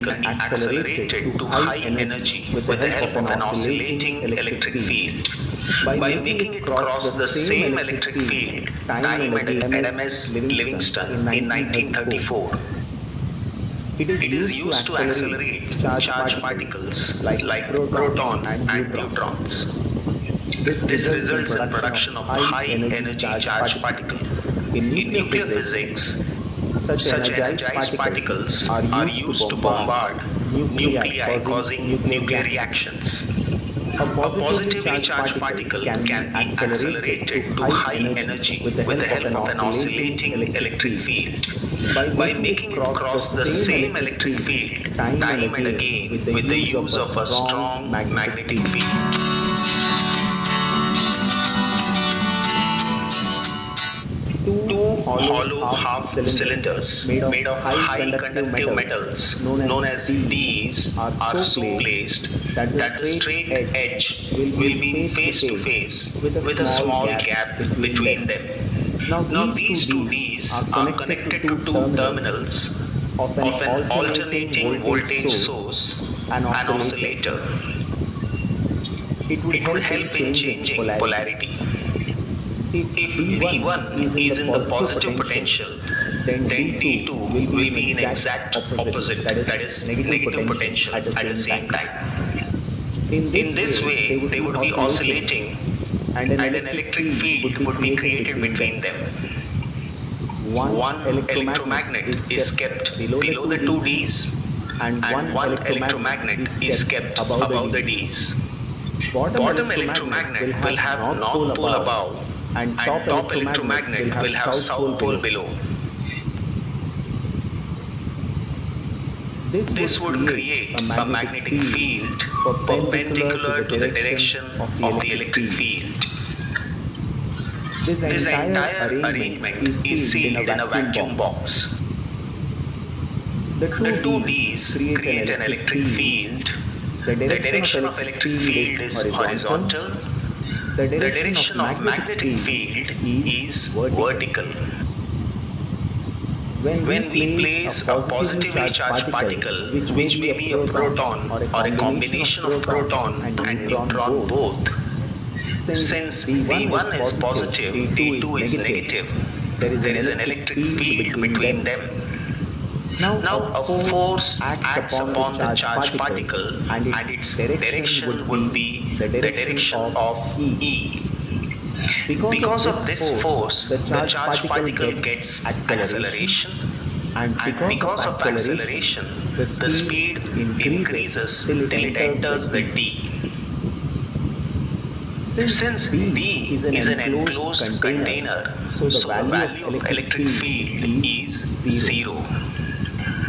can be accelerated to high energy with the help of an oscillating electric field. By making it cross the same electric field time and again as Livingston in 1934. It It is is used to accelerate charged particles like proton and neutrons. This results in production of high energy charged particle. In In nuclear physics, such energized particles are used to bombard nuclei causing nuclear reactions. A A positively charged particle can be accelerated to high energy with the help of an oscillating electric field. By making it cross the same electric field time and again with the use of a strong magnetic field. Two hollow half cylinders made of high conductive metals known as Ds are so placed that the straight edge will be face to face with a small gap between them. Now these two Ds are connected to two terminals of of an alternating voltage source, an oscillator. It would It will help in changing polarity. If D1 is in the positive potential, then D2 will be in exact opposite, that is negative potential at the same time. In In this way, they would be oscillating and and an electric field would be created between them. One electromagnet is kept below the two Ds and and one electromagnet is kept above the Ds. Bottom electromagnet will have north pole above and top electromagnet will have south pole below. This would create a magnetic field perpendicular to the direction of the electric field. This This entire arrangement is sealed in a vacuum box. The two Ds create an electric field. The The direction of electric field is horizontal. The The direction of magnetic field is vertical. When we place a positively charged particle, which may be a proton or a combination of proton and neutron both, since D1 is positive, D2 is negative, there is an electric field between them. Now a force acts upon the charged particle and its direction would be the direction of E. Because of this force, the charged particle gets acceleration, and because of acceleration, the speed increases till it enters the D. Since D is an enclosed container, so the value of electric field is zero.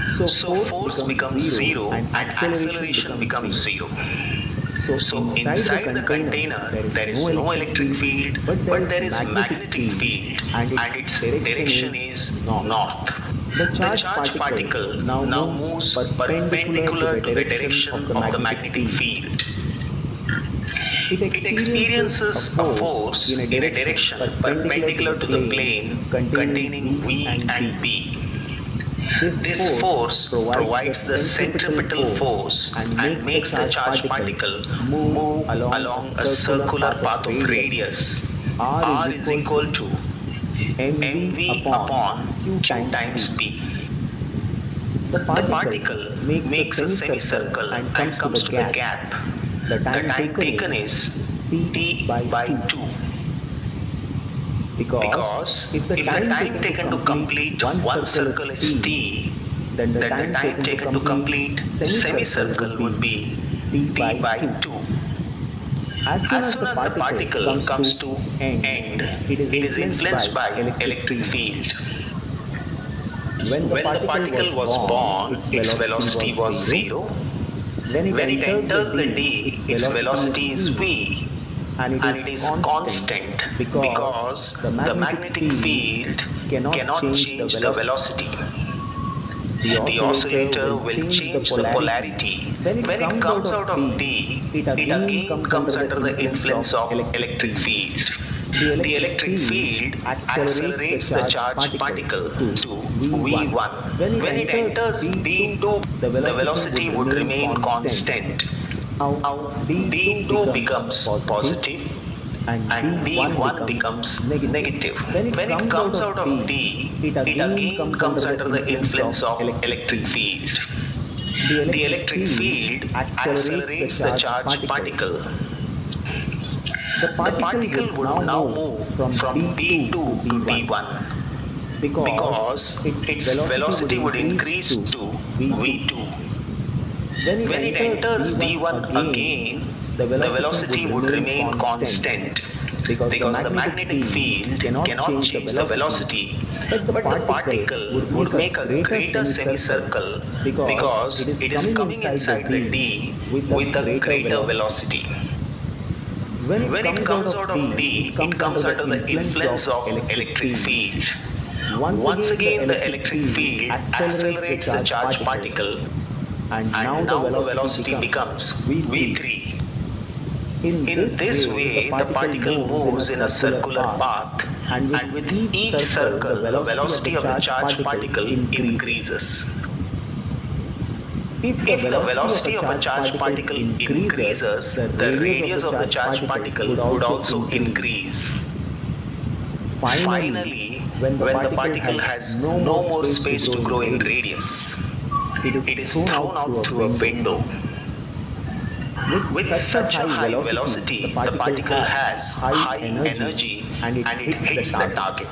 So force becomes zero and acceleration becomes zero. So inside the container there is no electric field, but there is magnetic field and its direction is north. The charged particle now moves perpendicular to the direction of the magnetic field. It experiences a force in a direction perpendicular to the plane containing V and B. This force provides the centripetal force and makes the charged particle move along a circular path of radius. R is equal to mv upon q times p. The particle makes a semicircle and comes to the gap. The time taken is t by 2. Because if the time taken to complete one circle is t, then the time taken to complete semicircle would be t by 2. As soon as the particle comes to end, it is influenced by electric field. When the particle was born, its velocity was 0. When it enters the D, its velocity is v. And it is constant because the magnetic field cannot change the velocity. The oscillator will change the polarity. When it comes out of D, it again comes under the influence of electric field. The electric field accelerates the charged particle to V1. When it enters D2, the velocity would remain constant. Now Now D2 becomes positive and D1 becomes negative. When it comes out of D, it again comes under the influence of electric electric field. The electric field accelerates the charged particle. The particle would now move from D2 to D1 because its velocity would increase to V2. When it enters D1 again, the velocity would remain constant because the magnetic field cannot change the velocity, but the particle would make a greater semicircle because it is coming inside the D with a greater velocity. When it comes out of D, it comes under the influence of electric field. Once again, the electric field accelerates the charged particle, and now the velocity becomes V3. In this way, the particle moves in a circular path, and with each circle, the velocity of the charged particle increases. If the velocity of a charged particle increases, the radius of the charged particle would also increase. Finally, when the particle has no more space to grow in radius, it is thrown out through a window. With such a high velocity, the particle has high energy and it hits the target.